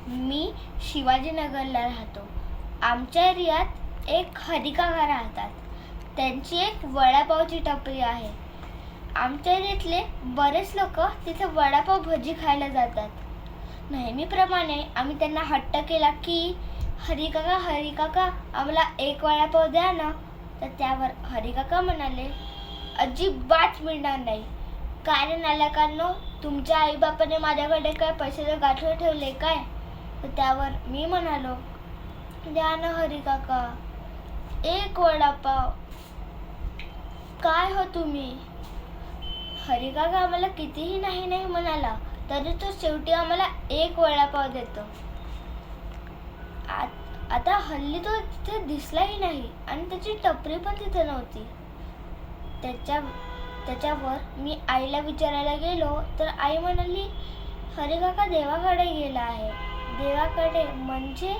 मी शिवाजीनगरला राहतो. आमच्या एरियात एक हरिकाका राहतात. त्यांची एक वडापावची टपरी आहे. आमच्या एरियातले बरेच लोक तिथे वडापाव भजी खायला जातात. नेहमीप्रमाणे आम्ही त्यांना हट्ट केला की हरिकाका आम्हाला एक वडापाव द्या ना. तर त्यावर हरिकाका म्हणाले, अजिबात मिळणार नाही. कारण नालायकांनो, तुमच्या आईबापाने माझ्याकडे काय पैशाचे गाठोडे ठेवले काय? तर त्यावर मी म्हणालो, द्या ना हरिकाका, एक वडापाव. काय हो तुम्ही? हरिकाका आम्हाला कितीही नाही नाही म्हणाला तरी तो शेवटी आम्हाला एक वडापाव देतो. आता हल्ली तो तिथे दिसलाही नाही आणि त्याची टपरी पण तिथे नव्हती. त्याच्यावर मी आईला विचारायला गेलो तर आई म्हणाली, हरिकाका देवाकडे गेला आहे. देवाकडे म्हणजे